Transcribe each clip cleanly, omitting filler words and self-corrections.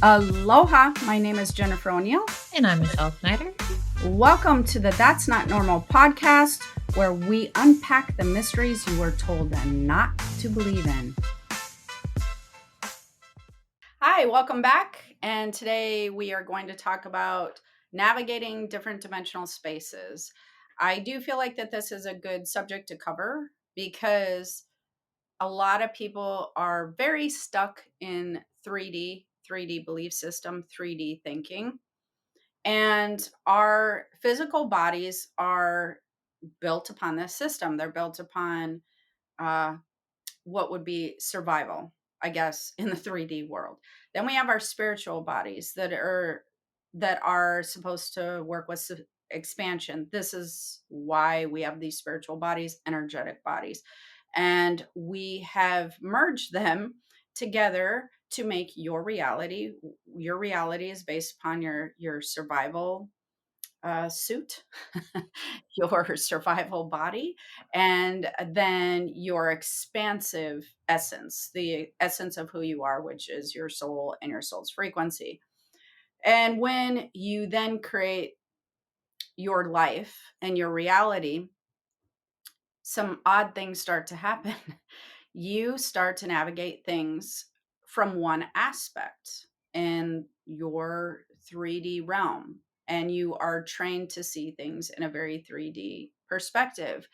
Aloha, my name is Jennifer O'Neil. And I'm Michelle Snyder. Welcome to the That's Not Normal podcast, where we unpack the mysteries you were told not to believe in. Hi, welcome back. And today we are going to talk about navigating different dimensional spaces. I do feel like that this is a good subject to cover because a lot of people are very stuck in 3D belief system, 3D thinking. And our physical bodies are built upon this system. They're built upon uh, what would be survival, I guess, in the 3D world. Then we have our spiritual bodies that are supposed to work with expansion. This is why we have these spiritual bodies, energetic bodies, and we have merged them together to make your reality. Your reality is based upon your survival suit, your survival body, and then your expansive essence, the essence of who you are, which is your soul and your soul's frequency. And when you then create your life and your reality, some odd things start to happen. You start to navigate things from one aspect in your 3D realm, and you are trained to see things in a very 3D perspective.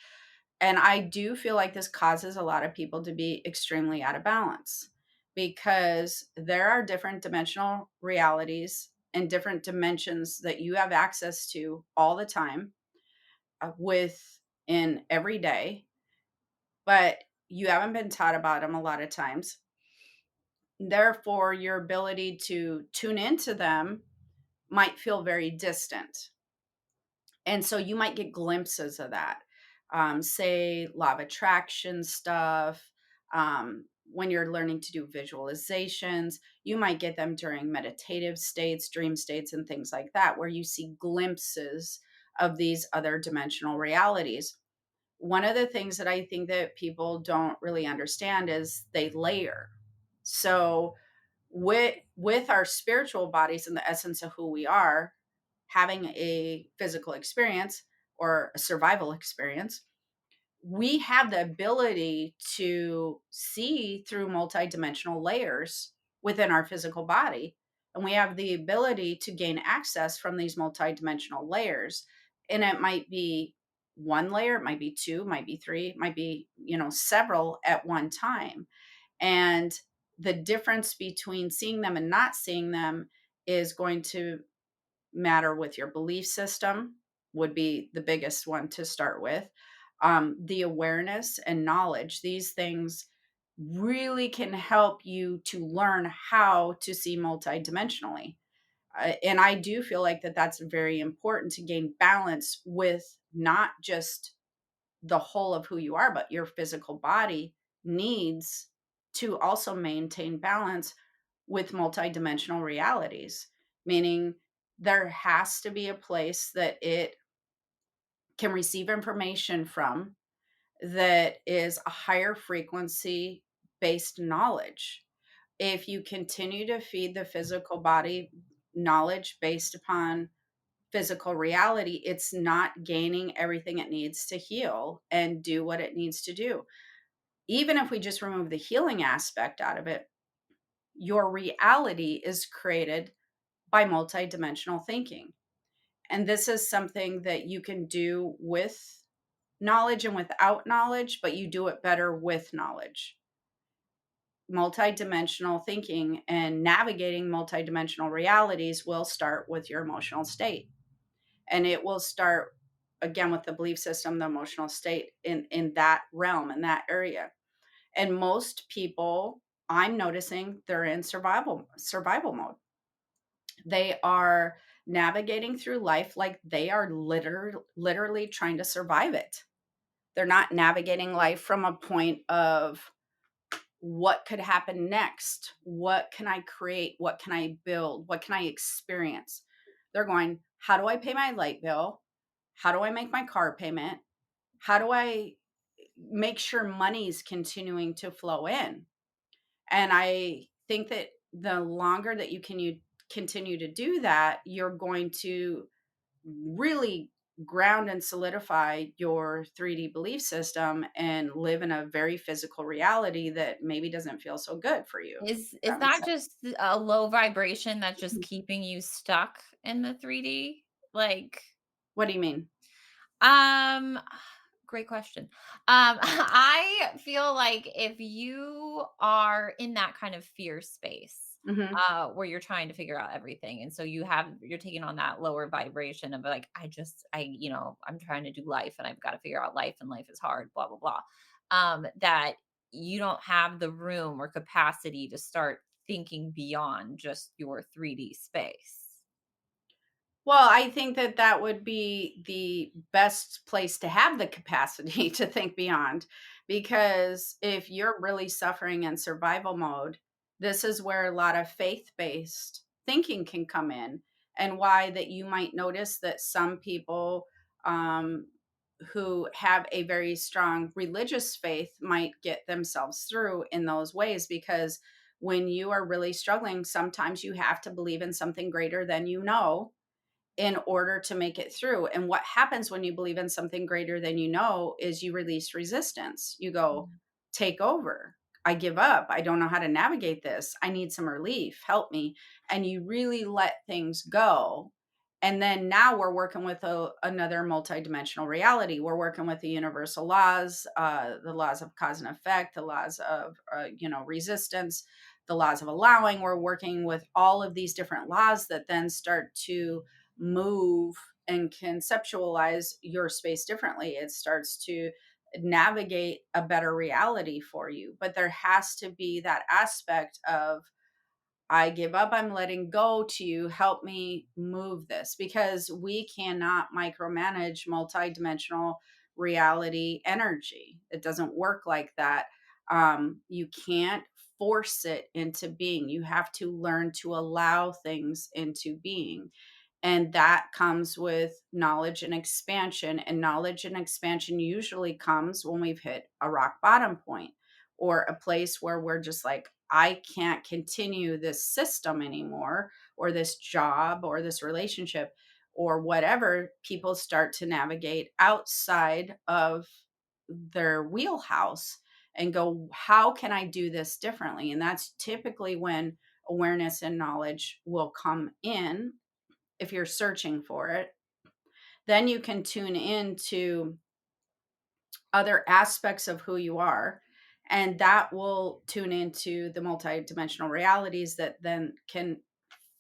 And I do feel like this causes a lot of people to be extremely out of balance because there are different dimensional realities and different dimensions that you have access to all the time within every day, but you haven't been taught about them a lot of times. Therefore, your ability to tune into them might feel very distant. And so you might get glimpses of that. Say law of attraction stuff. When you're learning to do visualizations, you might get them during meditative states, dream states, and things like that, where you see glimpses of these other dimensional realities. One of the things that I think that people don't really understand is they layer. So with our spiritual bodies and the essence of who we are, having a physical experience or a survival experience, we have the ability to see through multidimensional layers within our physical body. And we have the ability to gain access from these multidimensional layers. And it might be one layer, it might be two, might be three, might be, several at one time. And the difference between seeing them and not seeing them is going to matter with your belief system, would be the biggest one to start with. The awareness and knowledge, these things really can help you to learn how to see multidimensionally. And I do feel like that that's very important to gain balance with not just the whole of who you are, but your physical body needs to also maintain balance with multidimensional realities, meaning there has to be a place that it can receive information from that is a higher frequency based knowledge. If you continue to feed the physical body knowledge based upon physical reality, it's not gaining everything it needs to heal and do what it needs to do. Even if we just remove the healing aspect out of it, your reality is created by multidimensional thinking. And this is something that you can do with knowledge and without knowledge, but you do it better with knowledge. Multidimensional thinking and navigating multidimensional realities will start with your emotional state. And it will start again with the belief system, the emotional state in that realm, in that area. And most people, I'm noticing, they're in survival mode. They are navigating through life like they are literally trying to survive it. They're not navigating life from a point of what could happen next? What can I create? What can I build? What can I experience? They're going, how do I pay my light bill? How do I make my car payment? How do I make sure money's continuing to flow in? And I think that the longer that you continue to do that, you're going to really ground and solidify your 3D belief system and live in a very physical reality that maybe doesn't feel so good for you. Is That makes that sense. just a low vibration that's just Mhm. keeping you stuck in the 3D? Like, What do you mean? um, great question. I feel like if you are in that kind of fear space, Mhm. where you're trying to figure out everything, and so you're taking on that lower vibration of like, I'm trying to do life, and I've got to figure out life, and life is hard, blah blah blah. That you don't have the room or capacity to start thinking beyond just your 3D space. Well, I think that that would be the best place to have the capacity to think beyond, because if you're really suffering in survival mode, this is where a lot of faith-based thinking can come in, and why that you might notice that some people, um, who have a very strong religious faith might get themselves through in those ways, because when you are really struggling, sometimes you have to believe in something greater than you know in order to make it through. And what happens when you believe in something greater than you know is you release resistance. You go, Mm. take over. I give up. I don't know how to navigate this. I need some relief. Help me. And you really let things go. And then now we're working with another multidimensional reality. We're working with the universal laws, the laws of cause and effect, the laws of, resistance, the laws of allowing. We're working with all of these different laws that then start to move and conceptualize your space differently. It starts to navigate a better reality for you. But there has to be that aspect of, I give up, I'm letting go to you, help me move this, because we cannot micromanage multidimensional reality energy. It doesn't work like that. You can't force it into being. You have to learn to allow things into being, and that comes with knowledge and expansion. And knowledge and expansion usually comes when we've hit a rock bottom point, or a place where we're just like, I can't continue this system anymore, or this job, or this relationship, or whatever. People start to navigate outside of their wheelhouse and go, how can I do this differently? And that's typically when awareness and knowledge will come in, if you're searching for it. Then you can tune into other aspects of who you are, and that will tune into the multidimensional realities that then can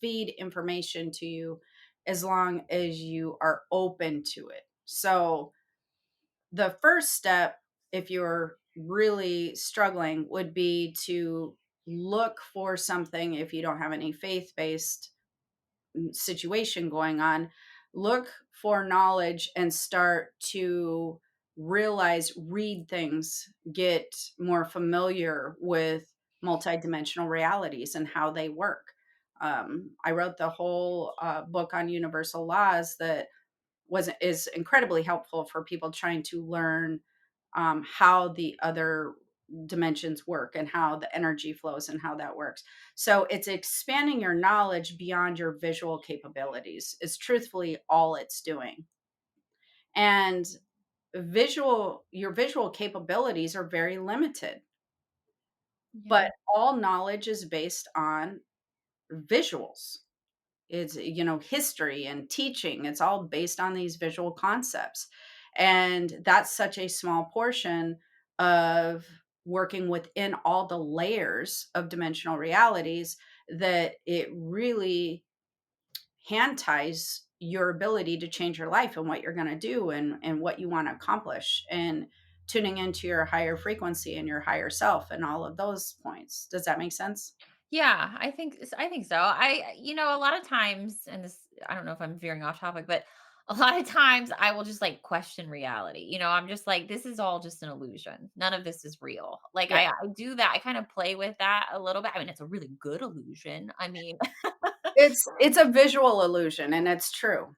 feed information to you, as long as you are open to it. So the first step, if you're really struggling, would be to look for something. If you don't have any faith based situation going on, look for knowledge and start to read things, get more familiar with multidimensional realities and how they work. I wrote the whole book on universal laws that is incredibly helpful for people trying to learn how the other dimensions work and how the energy flows and how that works. So it's expanding your knowledge beyond your visual capabilities, is truthfully all it's doing. And your visual capabilities are very limited, Yeah. but all knowledge is based on visuals. It's, history and teaching, it's all based on these visual concepts. And that's such a small portion of working within all the layers of dimensional realities, that it really hand ties your ability to change your life and what you're going to do, and what you want to accomplish, and tuning into your higher frequency and your higher self and all of those points. Does that make sense? Yeah, I think so. A lot of times, and this, I don't know if I'm veering off topic, but a lot of times I will just like question reality. I'm just like, this is all just an illusion. None of this is real. Like Yeah. I do that. I kind of play with that a little bit. I mean, it's a really good illusion. I mean, It's a visual illusion, and it's true.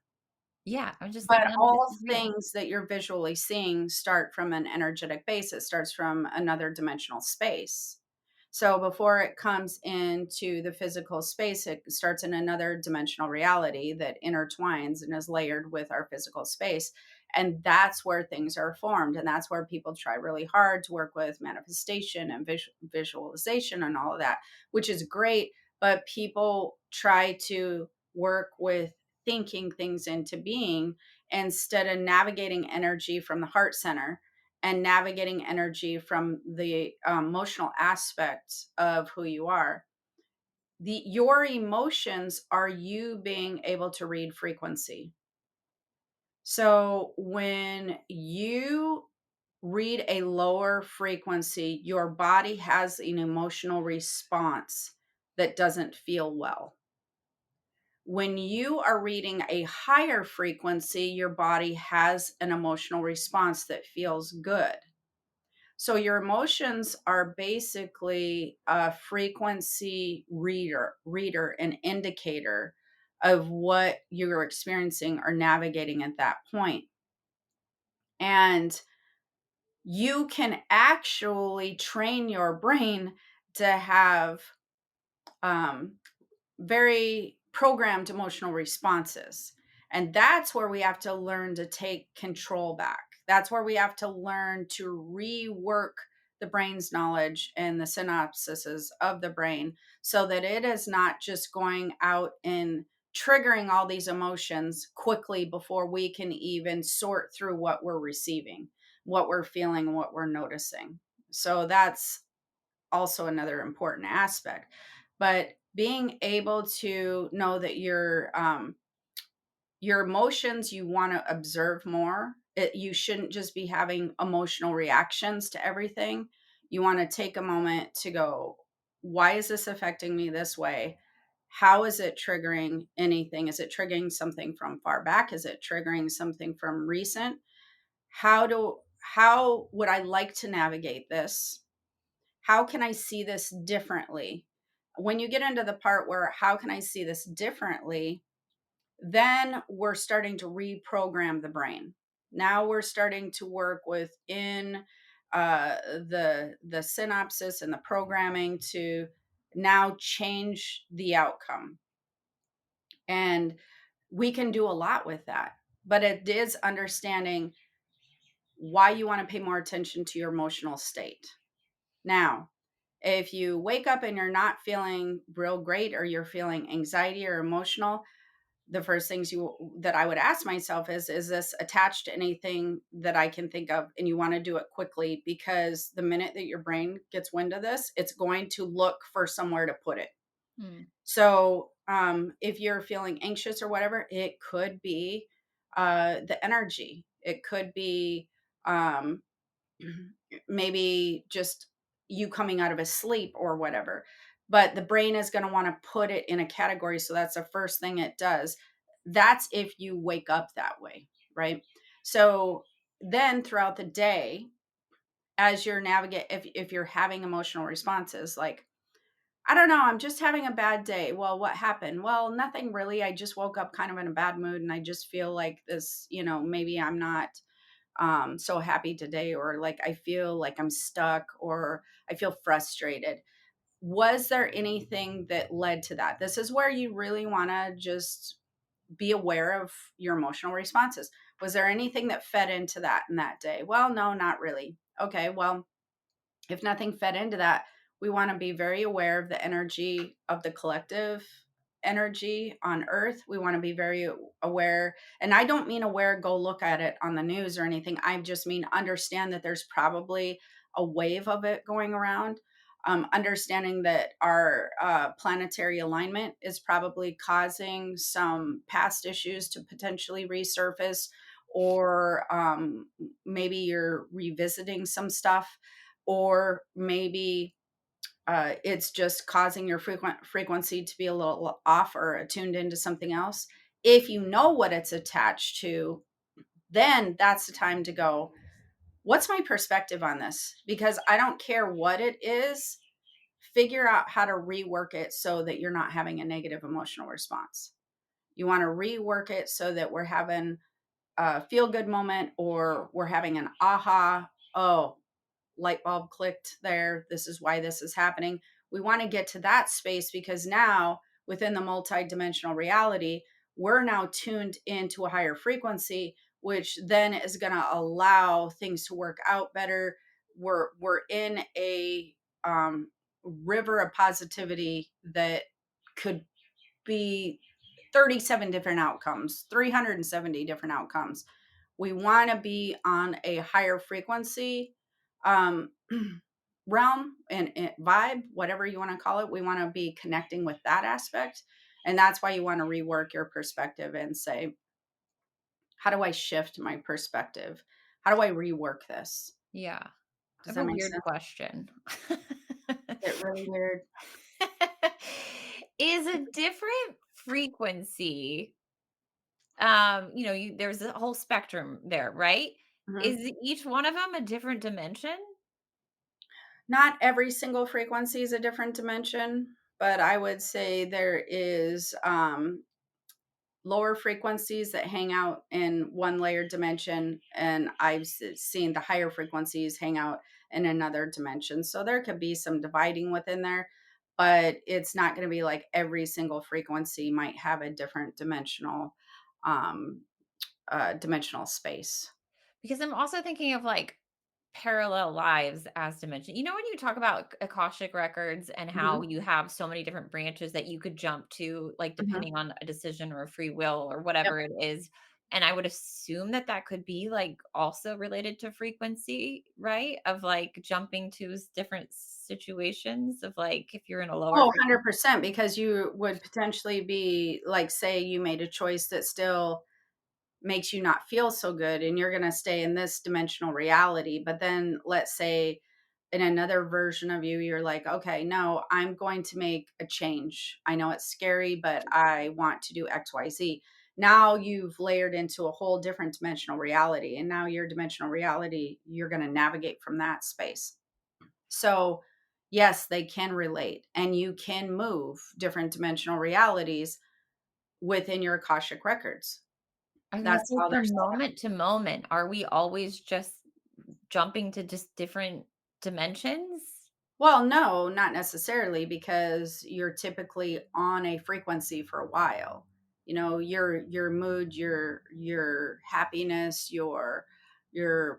yeah, I'm just like, But none of this all is real. things that you're visually seeing start from an energetic base. It starts from another dimensional space. So before it comes into the physical space, it starts in another dimensional reality that intertwines and is layered with our physical space. And that's where things are formed. And that's where people try really hard to work with manifestation and visualization and all of that, which is great. But people try to work with thinking things into being instead of navigating energy from the heart center and navigating energy from the emotional aspect of who you are. Your emotions are you being able to read frequency. So when you read a lower frequency, your body has an emotional response that doesn't feel well. When you are reading a higher frequency, your body has an emotional response that feels good. So your emotions are basically a frequency reader, an indicator of what you're experiencing or navigating at that point. And you can actually train your brain to have um, very programmed emotional responses. And that's where we have to learn to take control back. That's where we have to learn to rework the brain's knowledge and the synapses of the brain so that it is not just going out and triggering all these emotions quickly before we can even sort through what we're receiving, what we're feeling, what we're noticing. So that's also another important aspect. But being able to know that your emotions you want to observe more. You shouldn't just be having emotional reactions to everything. You want to take a moment to go, why is this affecting me this way? How is it triggering anything? Is it triggering something from far back? Is it triggering something from recent? How would I like to navigate this? How can I see this differently? When you get into the part where how can I see this differently, then we're starting to reprogram the brain. Now we're starting to work within the synapses and the programming to now change the outcome. And we can do a lot with that. But it is understanding why you want to pay more attention to your emotional state. Now, if you wake up and you're not feeling real great or you're feeling anxiety or emotional, the first things you that I would ask myself is this attached to anything that I can think of? And you want to do it quickly because the minute that your brain gets wind of this, it's going to look for somewhere to put it. Hmm. So if you're feeling anxious or whatever, it could be the energy. It could be um, maybe just you coming out of a sleep or whatever. But the brain is going to want to put it in a category. So that's the first thing it does. That's if you wake up that way, right? So then throughout the day, as you're navigate, if you're having emotional responses, like, I don't know, I'm just having a bad day. Well, what happened? Well, nothing really. I just woke up kind of in a bad mood and I just feel like this, maybe I'm not so happy today, or like I feel like I'm stuck, or I feel frustrated. Was there anything that led to that? This is where you really want to just be aware of your emotional responses. Was there anything that fed into that in that day? Well, no, not really. Okay, well, if nothing fed into that, we want to be very aware of the energy of the collective energy on earth. We want to be very aware, and I don't mean aware go look at it on the news or anything. I just mean understand that there's probably a wave of it going around. Understanding that our planetary alignment is probably causing some past issues to potentially resurface, or maybe you're revisiting some stuff, or maybe it's just causing your frequency to be a little off or attuned into something else. If you know what it's attached to, then that's the time to go, what's my perspective on this? Because I don't care what it is, figure out how to rework it so that you're not having a negative emotional response. You want to rework it so that we're having a feel good moment, or we're having an aha, oh, light bulb clicked there. This is why this is happening. We want to get to that space because now within the multidimensional reality, we're now tuned into a higher frequency, which then is going to allow things to work out better. We're in a river of positivity that could be 37 different outcomes, 370 different outcomes. We want to be on a higher frequency um, realm and vibe, whatever you want to call it. We want to be connecting with that aspect. And that's why you want to rework your perspective and say, how do I shift my perspective? How do I rework this? Yeah. I Does have that a make weird sense? question. Is it really weird? Is a different frequency, there's a whole spectrum there, right? Mhm. Is each one of them a different dimension? Not every single frequency is a different dimension, but I would say there is lower frequencies that hang out in one layered dimension, and I've seen the higher frequencies hang out in another dimension. So there could be some dividing within there, but it's not going to be like every single frequency might have a different um, dimensional space. Because I'm also thinking of like parallel lives as dimension. You know, when you talk about Akashic records and how Hmm. you have so many different branches that you could jump to, like Hmm. depending on a decision or a free will or Yep. whatever it is. And I would assume that that could be like also related to frequency, right? Of like jumping to different situations of like if you're in a lower Oh, frequency. 100%, because you would potentially be like, say you made a choice that still makes you not feel so good and you're going to stay in this dimensional reality, but then let's say in another version of you you're like, okay, no, I'm going to make a change. I know it's scary, but I want to do XYZ. Now you've layered into a whole different dimensional reality, and now your dimensional reality, you're going to navigate from that space. So yes, they can relate, and you can move different dimensional realities within your akashic records. I was gonna That's say how they're from set up. moment to moment, are we always just jumping to just different dimensions? Well, no, not necessarily, because you're typically on a frequency for a while. You know, your mood, your happiness, your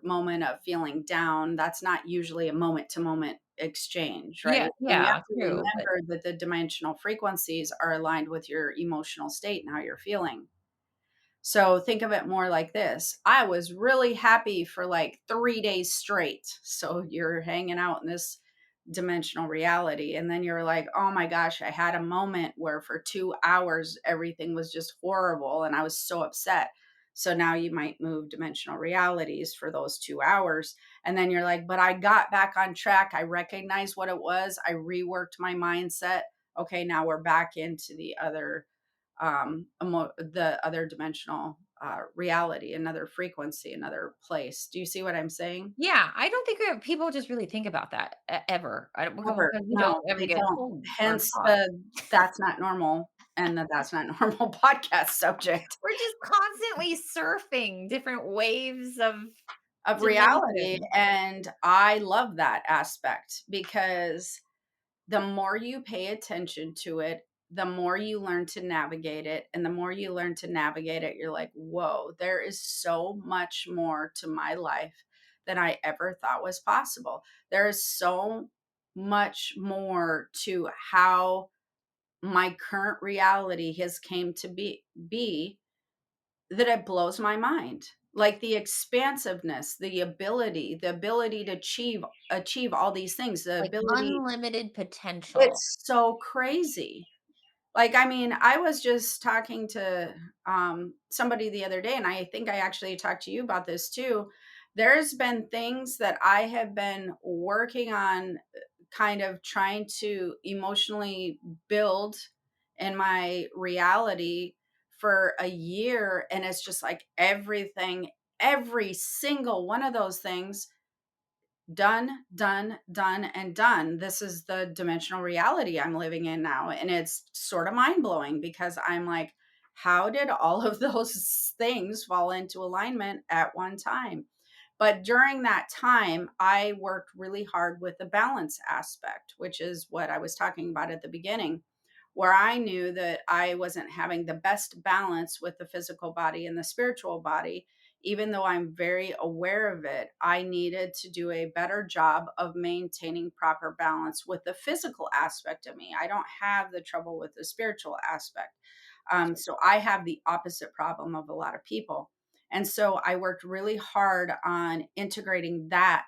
moment of feeling down, that's not usually a moment to moment exchange, Yeah, right? And you yeah, have to true, but remember that the dimensional frequencies are aligned with your emotional state and how you're feeling. So think of it more like this. I was really happy for like 3 days straight. So you're hanging out in this dimensional reality. And then you're like, oh my gosh, I had a moment where for 2 hours, everything was just horrible. And I was so upset. So now you might move dimensional realities for those 2 hours. And then you're like, but I got back on track. I recognized what it was. I reworked my mindset. Okay, now we're back into the other dimensional reality, another frequency, another place. Do you see what I'm saying? yeah, I don't think people just really think about that ever. I don't because Never. we don't No, ever they get don't. told or Hence taught. the that's not normal and the that's not normal podcast subject We're just constantly surfing different waves of of reality. dimension. And I love that aspect because the more you pay attention to it, the more you learn to navigate it. And the more you learn to navigate it, you're like, whoa, there is so much more to my life than I ever thought was possible. There is so much more to how my current reality has came to be that it blows my mind. Like the expansiveness, the ability to achieve all these things, the Like ability. unlimited potential. It's so crazy. Like, I mean, I was just talking to somebody the other day, and I think I actually talked to you about this too. There's been things that I have been working on, kind of trying to emotionally build in my reality for a year. And it's just like every single one of those things done, done, done, and done. This is the dimensional reality I'm living in now. And it's sort of mind blowing because I'm like, how did all of those things fall into alignment at one time? But during that time, I worked really hard with the balance aspect, which is what I was talking about at the beginning, where I knew that I wasn't having the best balance with the physical body and the spiritual body. Even though I'm very aware of it, I needed to do a better job of maintaining proper balance with the physical aspect of me. I don't have the trouble with the spiritual aspect. So I have the opposite problem of a lot of people. And so I worked really hard on integrating that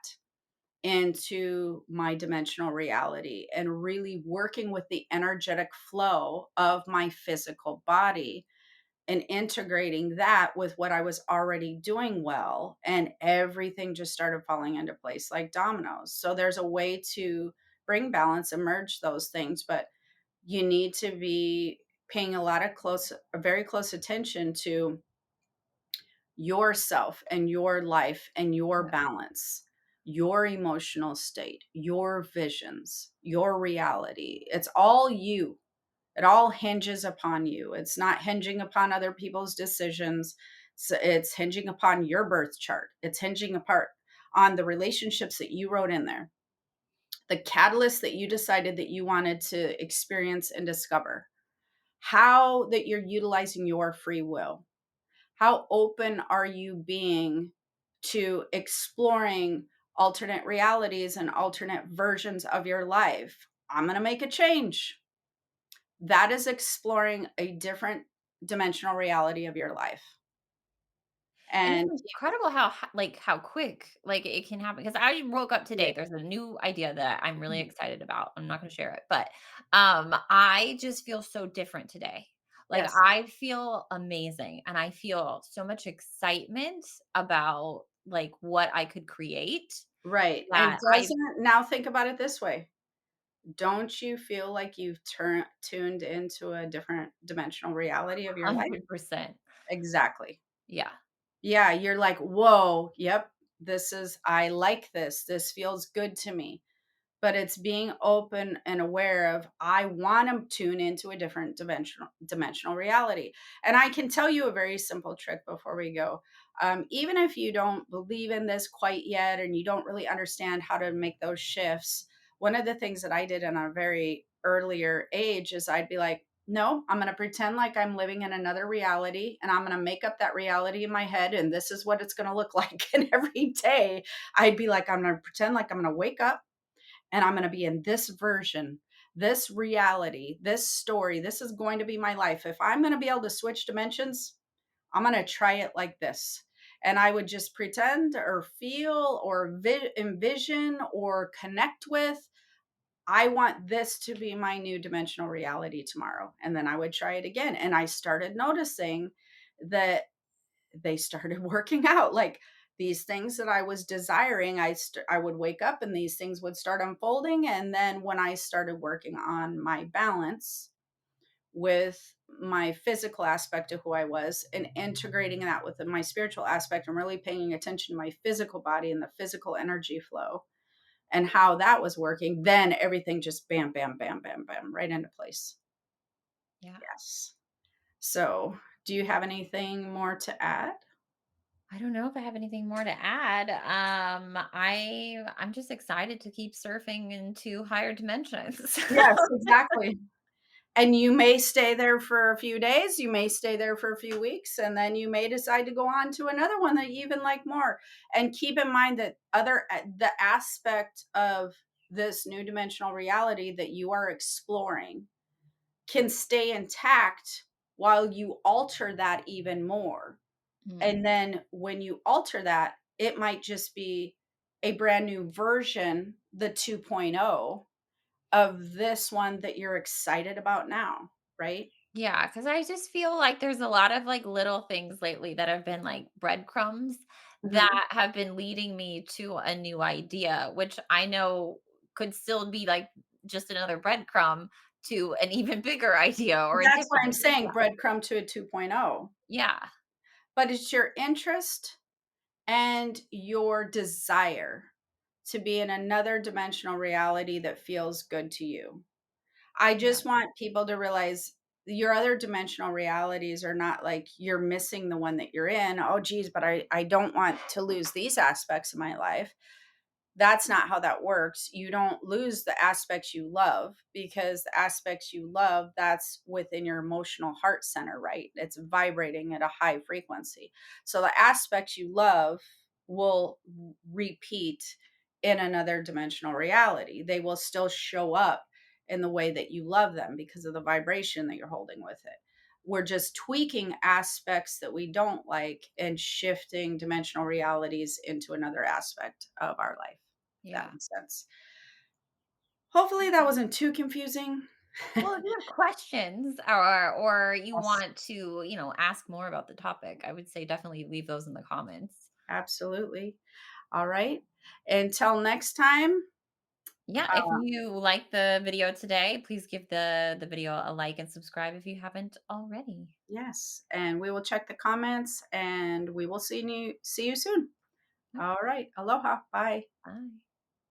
into my dimensional reality and really working with the energetic flow of my physical body and integrating that with what I was already doing well. And everything just started falling into place like dominoes. So there's a way to bring balance and merge those things, but you need to be paying very close attention to yourself and your life and your Yeah. balance, your emotional state, your visions, your reality. It's all you. It all hinges upon you. It's not hinging upon other people's decisions. It's hinging upon your birth chart. It's hinging apart on the relationships that you wrote in there, the catalyst that you decided that you wanted to experience and discover, how that you're utilizing your free will. How open are you being to exploring alternate realities and alternate versions of your life? I'm going to make a change. That is exploring a different dimensional reality of your life. And it's And incredible how like, how quick, like, it can happen. Because I woke up yeah, today, there's a new idea that I'm really mhm, excited about. I'm not gonna share it, but, I just feel so different today. Like, yes, I feel amazing, and I feel so much excitement about, like, what I could create right. And that I doesn't now think about it this way. Don't you feel like you've tuned into a different dimensional reality of your life? 100%. Exactly. Yeah. Yeah, you're like, "Whoa, yep, I like this. This feels good to me." But it's being open and aware of, I want to tune into a different dimensional reality. And I can tell you a very simple trick before we go. Even if you don't believe in this quite yet and you don't really understand how to make those shifts, one of the things that I did in a very earlier age is I'd be like, no, I'm going to pretend like I'm living in another reality and I'm going to make up that reality in my head. And this is what it's going to look like. And every day I'd be like, I'm going to pretend like I'm going to wake up and I'm going to be in this version, this reality, this story. This is going to be my life. If I'm going to be able to switch dimensions, I'm going to try it like this. And I would just pretend or feel or envision or connect with, I want this to be my new dimensional reality tomorrow. And then I would try it again. And I started noticing that they started working out. Like these things that I was desiring, I would wake up and these things would start unfolding. And then when I started working on my balance with my physical aspect of who I was and integrating that with my spiritual aspect and really paying attention to my physical body and the physical energy flow and how that was working, then everything just bam, bam, bam, bam, bam, right into place. Yeah. Yes. So, do you have anything more to add? I don't know if I have anything more to add. I'm just excited to keep surfing into higher dimensions. Yes, exactly. And you may stay there for a few days, you may stay there for a few weeks, and then you may decide to go on to another one that you even like more. And keep in mind that the aspect of this new dimensional reality that you are exploring can stay intact while you alter that even more. Mm. And then when you alter that, it might just be a brand new version, the 2.0 of this one that you're excited about now, right? Yeah, because I just feel like there's a lot of like little things lately that have been like breadcrumbs Mhm. that have been leading me to a new idea, which I know could still be like just another breadcrumb to an even bigger idea or a That's why different I'm saying idea. breadcrumb to a 2.0. Yeah. But it's your interest and your desire to be in another dimensional reality that feels good to you. I Yeah. just want people to realize your other dimensional realities are not like you're missing the one that you're in. Oh, geez, but I don't want to lose these aspects of my life. That's not how that works. You don't lose the aspects you love, because the aspects you love, that's within your emotional heart center, right? It's vibrating at a high frequency. So the aspects you love will repeat in another dimensional reality. They will still show up in the way that you love them because of the vibration that you're holding with it. We're just tweaking aspects that we don't like and shifting dimensional realities into another aspect of our life. That Yeah. makes sense. Hopefully that wasn't too confusing. Well, if you have questions or you Yes, want to, ask more about the topic, I would say definitely leave those in the comments. absolutely. All right. Until next time, Yeah, if uh, you like the video today, please give the video a like and subscribe if you haven't already. yes, and we will check the comments and we will see you soon. Yep, All right. Aloha. Bye. bye.